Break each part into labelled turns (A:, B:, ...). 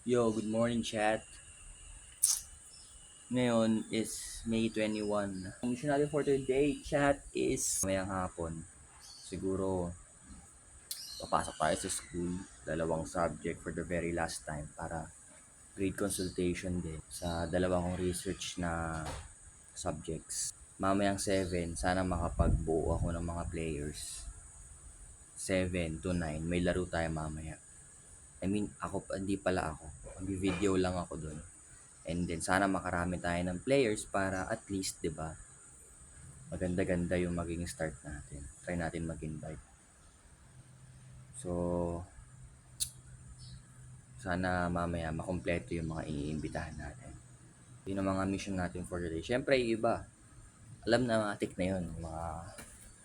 A: Yo, good morning chat. Ngayon is May 21. Ang mission natin for today, chat, is mayang hapon. Siguro, papasok tayo sa school. Dalawang subject for the very last time para grade consultation din sa dalawang kong research na subjects. Mamayang 7, sana makapagbuo ako ng mga players. 7 to 9, may laro tayo mamaya. I mean, hindi pala ako. Mag-video lang ako doon. And then sana makarami tayo ng players para at least, 'di ba? Maganda-ganda yung maging start natin. Try natin mag-invite. So, sana mamaya makumpleto yung mga iniimbitahan natin. Yun ang mga mission natin for today. Siyempre, yung iba, alam na mga tik na yun. Mga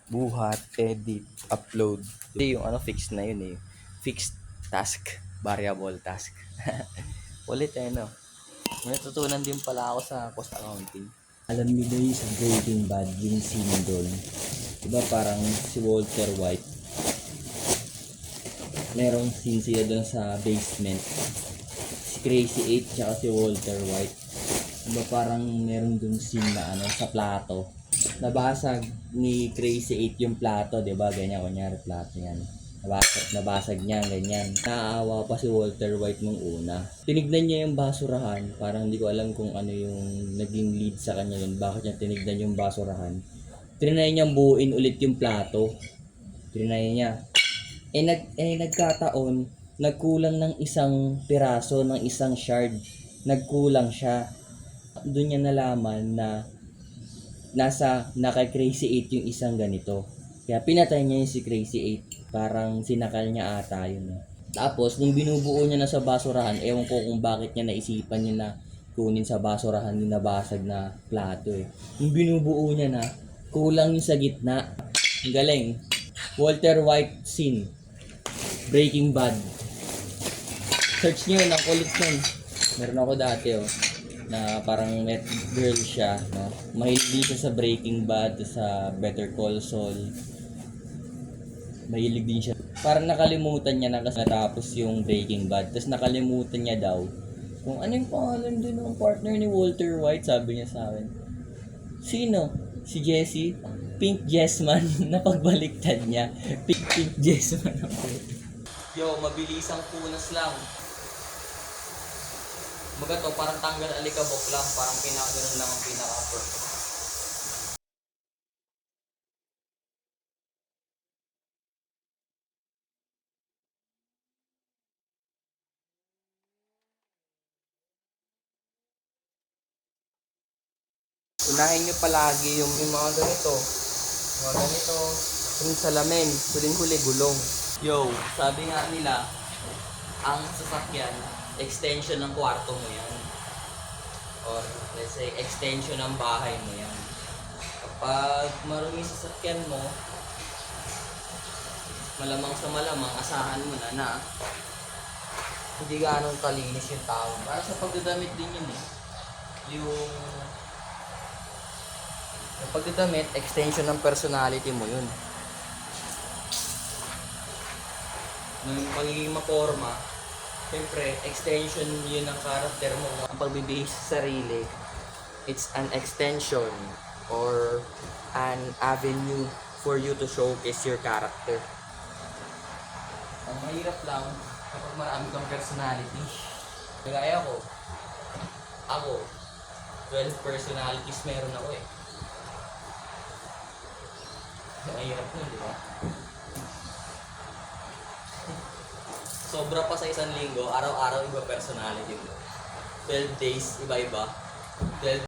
A: buhat, edit, upload. Hindi yung fixed na yun eh. Fixed task, variable task. Ulit no. May natutunan din pala ako sa cost accounting.
B: Alam niyo ba yung sa Breaking Bad, yung scene doon? Diba parang si Walter White, merong scene sila doon sa basement. Si Crazy 8 tsaka si Walter White. Diba parang meron doon scene na sa plato. Nabasag ni Crazy 8 yung plato, diba? Ganyan, kunyari plato yan. Nabasag niya, ganyan. Naaawa pa si Walter White nung una. Tinignan niya yung basurahan. Parang hindi ko alam kung ano yung naging lead sa kanya yun. Bakit niya tinignan yung basurahan. Trinay niyang buuin ulit yung plato. Trinay niya. Nagkataon, nagkulang ng isang piraso, ng isang shard. Nagkulang siya. Doon niya nalaman na naka Crazy 8 yung isang ganito. Kaya pinatay niya yung si Crazy 8. Parang sinakal niya ata yun. Tapos, nung binubuo niya na sa basurahan, ewan ko kung bakit niya naisipan niya na kunin sa basurahan yung nabasag na plato eh. Nung binubuo niya na, kulang yung sa gitna. Ang galing. Walter White scene. Breaking Bad. Search niyo yun, ang kulit yun. Meron ako dati na parang net girl siya, no? Mahilig din siya sa Breaking Bad, sa Better Call Saul. Mahilig din siya. Parang nakalimutan niya na kasi natapos yung Breaking Bad. Tapos nakalimutan niya daw kung ano yung pangalan din ng partner ni Walter White, sabi niya sa akin. Sino? Si Jesse? Pink Jessman na pagbaliktad niya. Pink Jessman ako.
A: Yo, mabilisang punas lang. Baga to, parang tanggal alikabok lang. Parang pinakaganon lang ang pinaka-perfect. Unahin nyo palagi yung mga ganito. Mga ganito. Yung salamin. Huling-huli, gulong. Yo, sabi nga nila, ang sasakyan, extension ng kwarto mo yan. Or let's say, extension ng bahay mo yan. Kapag marumi sasakyan mo, malamang sa malamang, asahan mo na hindi ganong kalinis yung tao. Para sa pagdadamit din yun eh. Yung pagdadamit, extension ng personality mo yun. Nung pagiging maporma, siyempre, extension yun ng karakter mo. Ang pagbibihis sa sarili, it's an extension or an avenue for you to showcase your character. Ang mahirap lang kapag marami kang personality. Kagaya ako, 12 personalities meron ako eh. Mahirap nun, di ba? Sobra pa sa isang linggo, araw-araw iba personality mo. 12 days, iba-iba. 12.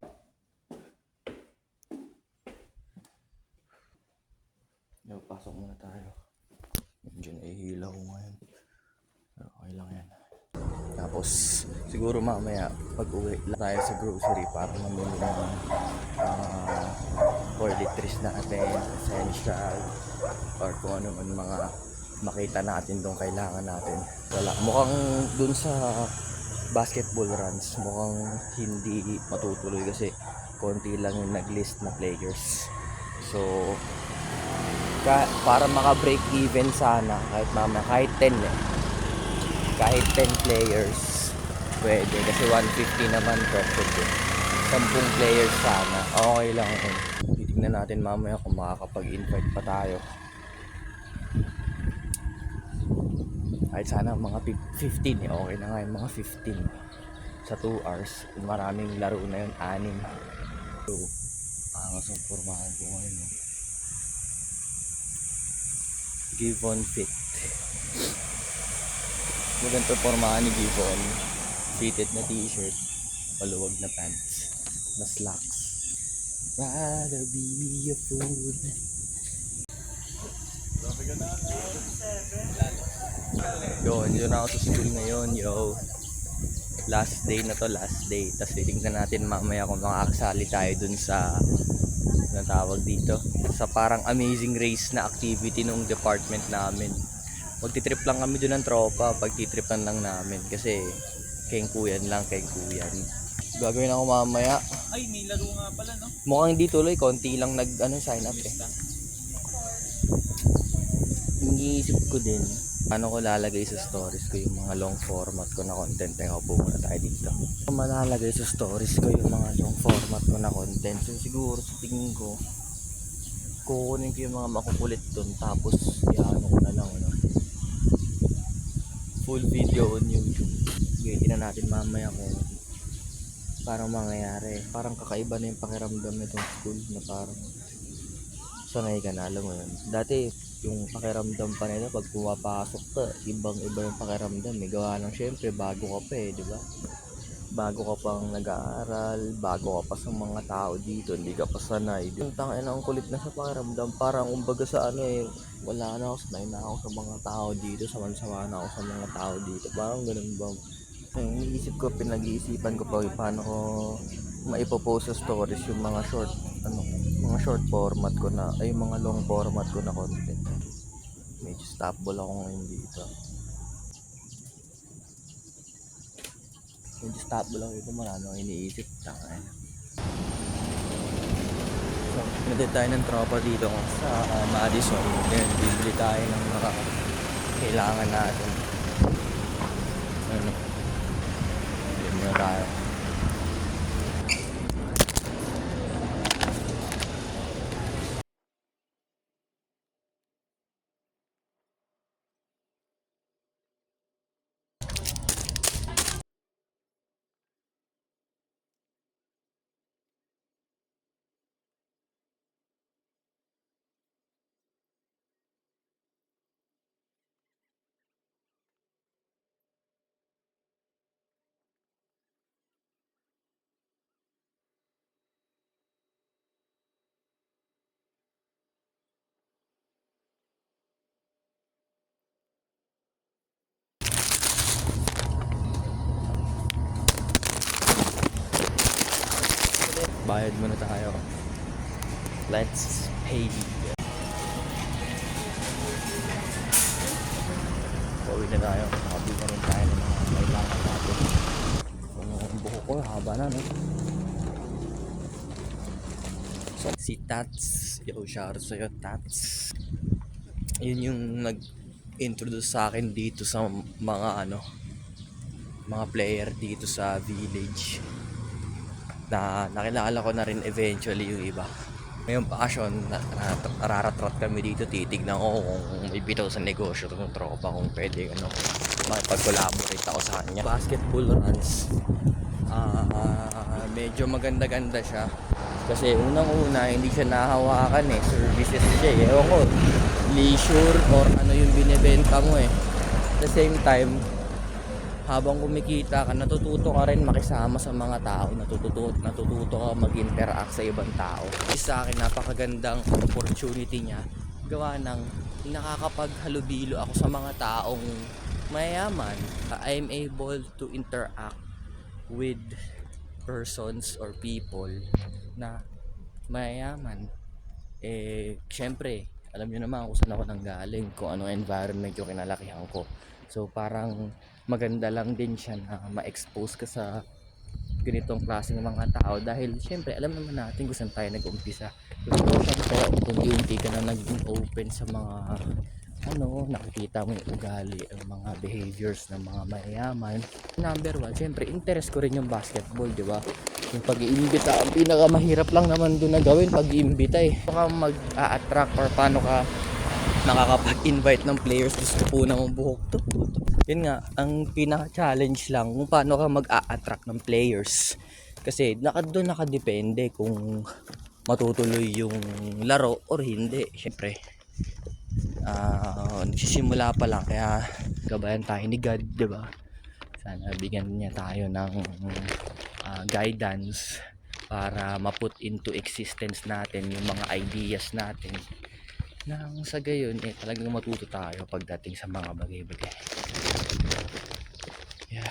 A: Yo, pasok muna tayo. Medyo nahihila ko ngayon. Pero okay lang yan. Tapos, siguro mamaya, pag-uwi lang tayo sa grocery para mamili ng toiletries natin, essential, or kung ano man mga makita natin doon kailangan natin. Wala. Mukhang dun sa basketball runs, mukhang hindi matutuloy kasi konti lang yung nag-list na players. So, para maka-break even sana, kahit mamaya, kahit 10 kahit 10 players,
B: pwede kasi 150 naman to. Pwede. 10 players sana. Okay lang yun. Titignan natin mamaya kung makakapag-invite pa tayo. Kahit sana mga 15 eh. Okay na nga yung mga 15. Sa 2 hours. Maraming laro na yun. 6. So, angas ang pormahan ko ngayon. No? Giveon Fit. Maganda pormahan ni Giveon. Fitted na t-shirt. Maluwag na pants. Na slacks. Rather be a fool. Yun ako sa school ngayon, yo. Last day na to, last day. Tapos titignan natin mamaya kung makakasali tayo dun sa na tawag dito. Sa parang amazing race na activity nung department namin. Magtitrip lang kami dun ng tropa, pagtitripan lang namin. Kasi kengkuyan lang, kengkuyan. Gagawin ako mamaya.
C: Ay, may laro nga pala, no?
B: Mukhang hindi tuloy, konti lang sign up eh. Iniisip ko din, paano ko lalagay sa stories ko yung mga long format ko na content. Teka, upo muna tayo dito. Malalagay sa stories ko yung mga long format ko na content. So siguro sa tingin ko, kukunin ko yung mga makukulit dun. Tapos, iano ko na lang, ano, full video on YouTube. Sige, tingnan natin mamaya kung parang mangyayari. Parang kakaiba na yung pakiramdam nitong school na parang sanay ka na, alam mo yun. Dati, yung pakiramdam pa nila pag pumapasok ka, ibang iba yung pakiramdam. May gawa lang syempre, bago ka pa eh, di ba? Bago ka pang nag-aaral, bago ka pa sa mga tao dito, hindi ka pa sanay. Yung tangin ang kulit na sa pakiramdam, parang umbaga sa ano eh, wala na ako, sanay na ako sa mga tao dito, sama-sama na ako sa mga tao dito. Parang ganun ba? Iniisip ko, pinag-iisipan ko pa paano ko maipopost sa stories yung mga short format ko na, ay mga long format ko na content. Medyo stopball ako ngayon dito. Marami akong iniisip. Tangay. So, pinatid tayo ng tropa dito sa Madison. Then, bibili tayo ng mga kailangan natin. Ano? Bili muna tayo. Bayad muna tayo. Let's pay. Pauwi na tayo. Nakabi na rin tayo ng mga kailangan natin. Ang buhok ko, haba na, no? So, si Tats. Yo, shoutout sa'yo, Tats. Yun yung nag-introduce sa akin dito sa mga mga player dito sa village. Na nakilala ko na rin eventually yung iba. Ngayong passion, nararatrat kami dito, titignan ko kung may bitaw sa negosyo ng tropa, kung pwede makipag-collaborate ako sa kanya. Basketball runs, medyo maganda-ganda siya. Kasi unang-una, hindi siya nahawakan eh, services siya eh. Ewan ko, leisure or ano yung binibenta mo eh. At the same time, habang kumikita ka, natututo ka rin makisama sa mga tao, natututo ka mag-interact sa ibang tao. Sa akin, napakagandang opportunity niya. Gawa ng nakakapaghalubilo ako sa mga taong mayayaman. I'm able to interact with persons or people na mayayaman. Syempre, alam nyo naman kung saan ako nanggaling, kung anong environment yung kinalakihan ko. So parang maganda lang din siya na ma-expose ka sa ganitong klaseng mga tao dahil syempre alam naman natin kung saan tayo nag-umpisa. Pero syempre unti-unti ka na naging open sa mga nakikita mo yung ugali, ang mga behaviors ng mga mayayaman. Number one, syempre, interest ko rin yung basketball, di ba? Yung pag-iimbita, ang pinakamahirap lang naman doon na gawin, pag-iimbita eh. Paano ka mag-a-attract or paano ka nakakapag-invite ng players, gusto po ng buhok to. Yun nga, ang pinaka-challenge lang kung paano ka mag-a-attract ng players. Kasi doon nakadepende kung matutuloy yung laro or hindi. Syempre, nagsisimula pa lang, kaya gabayan tayo ni God, di ba? Sana bigyan niya tayo ng guidance para ma-put into existence natin yung mga ideas natin, nang sa gayon talagang matuto tayo pagdating sa mga bagay-bagay. Yeah.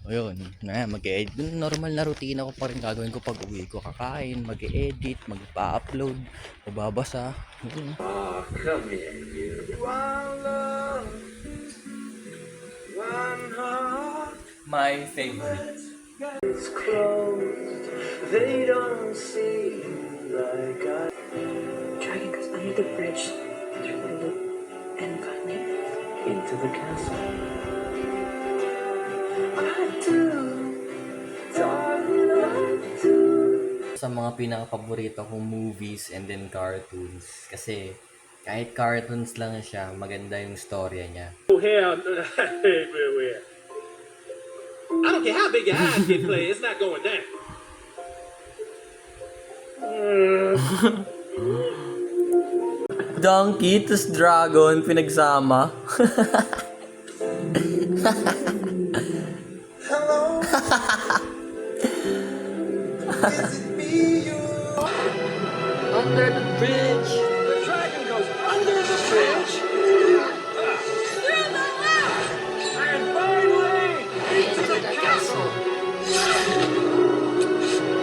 B: O yun, mag-edit. Normal na routine ko pa rin gagawin ko pag uwi ko. Kakain, mag-edit, magpa-upload, magbabasa.
D: Oh, come here, you. One love, one heart.
B: My favorite.
D: It's closed. They don't see you like I.
E: Dragon goes under the bridge through the loop and got me.
D: Into the castle. I do, darling, I do.
B: Sa mga pinaka-paborito kong movies and then cartoons. Kasi kahit cartoons lang siya, maganda yung storya niya.
D: Oh, hell, everywhere. I don't care how big your eyes get, play. It's not going down.
B: Donkey tas dragon pinagsama.
D: Hello. Is it me you?
A: Under the bridge.
D: The dragon goes under the bridge. And finally into the castle.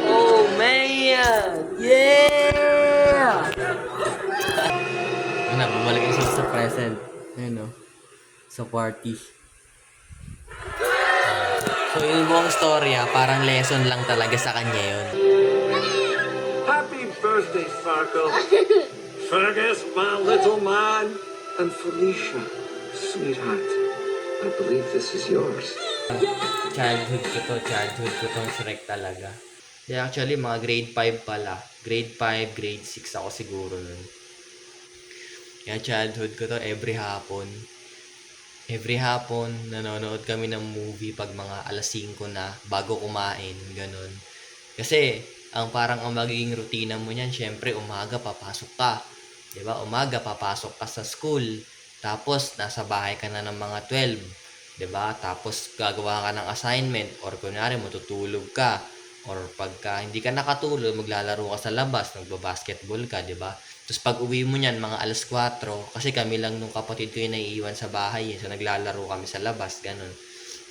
A: Oh man! Yeah!
B: Bumalik siya sa present. Ayun o. Sa party. So yung buong storya, parang lesson lang talaga sa kanya yun.
D: Happy birthday, Farkle. Fergus, my little man. And Felicia, sweetheart, I believe this is yours.
B: Childhood ko tong Shrek talaga. Yeah, actually, mga grade 5 pala. Grade 5, grade 6 ako siguro nun. Kaya childhood ko to every hapon. Every hapon, nanonood kami ng movie pag mga alas 5 na bago kumain, ganun. Kasi, ang magiging rutina mo niyan, syempre, umaga papasok ka. Diba? Umaga papasok ka sa school. Tapos, nasa bahay ka na ng mga 12. Diba? Tapos, gagawa ka ng assignment. Or kunyari, matutulog ka. Or pagka hindi ka nakatulog, maglalaro ka sa labas, magbabasketball ka, diba? Tapos pag uwi mo niyan, mga alas 4, kasi kami lang nung kapatid ko yung naiiwan sa bahay, so naglalaro kami sa labas, ganun.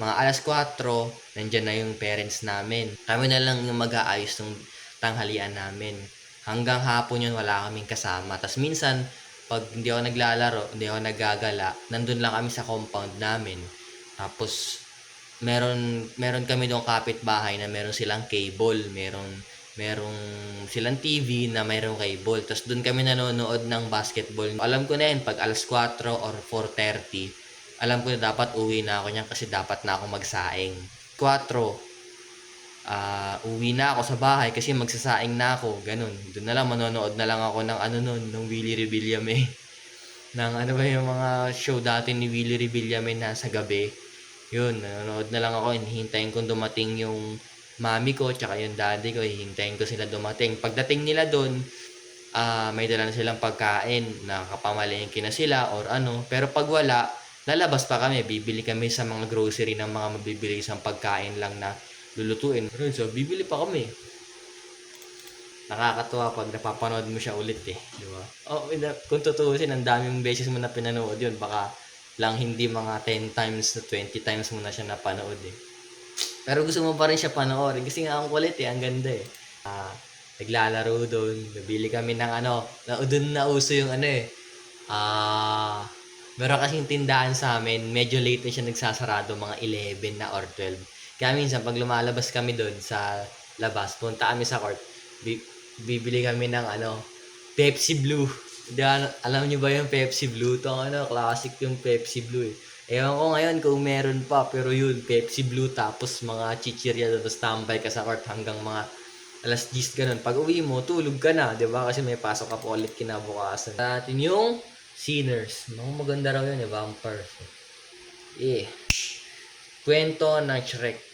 B: Mga alas 4, nandyan na yung parents namin. Kami na lang yung mag-aayos ng tanghalian namin. Hanggang hapon yun, wala kaming kasama. Tapos minsan, pag hindi ako naglalaro, hindi ako nagagala, nandun lang kami sa compound namin. Tapos, meron kami doong kapitbahay na meron silang cable, merong silang TV na mayroong cable. Tapos doon kami nanonood ng basketball. Alam ko na yun, pag alas 4 or 4:30, alam ko na dapat uwi na ako niyan kasi dapat na ako magsaing. 4, uwi na ako sa bahay kasi magsasaing na ako. Ganun. Doon na lang, manonood na lang ako ng ng Willie Rebillame. Ng ano ba yung mga show dati ni Willie Rebillame na sa gabi. Yun, nanonood na lang ako. Hihintayin kong dumating yung mami ko tsaka yung daddy ko. Hihintayin ko sila dumating. Pagdating nila doon, may dala na silang pagkain. Nakapamalengke na sila or ano. Pero pag wala, lalabas pa kami. Bibili kami sa mga grocery ng mga mabibili isang pagkain lang na lulutuin. Pero so, bibili pa kami. Nakakatuwa pag napapanood mo siya ulit eh. Di ba? Kung tutuusin, ang daming beses mo na pinanood yun. Baka lang hindi mga 10 times na 20 times mo na siya napanood eh. Pero gusto mo pa rin siya panoorin kasi nga ang kulit eh, ang ganda eh. Naglalaro doon, nabili kami ng doon na uso yung meron kasing tindahan sa amin, medyo late na siya nagsasarado, mga 11 na or 12. Kaya minsan pag lumalabas kami doon sa labas, punta kami sa court, bibili kami ng Pepsi Blue. Di, alam niyo ba yung Pepsi Blue? Ito classic yung Pepsi Blue eh. Ewan ko ngayon kung meron pa, pero yun, Pepsi Blue, tapos mga chichirya, tapos tambay ka sa court hanggang mga alas 10 ganun. Pag uwi mo, tulog ka na, di ba? Kasi may pasok ka po ulit kinabukasan. Sa atin yung Sinners. Maganda raw yun eh, vampires. Kwento ng Shrek.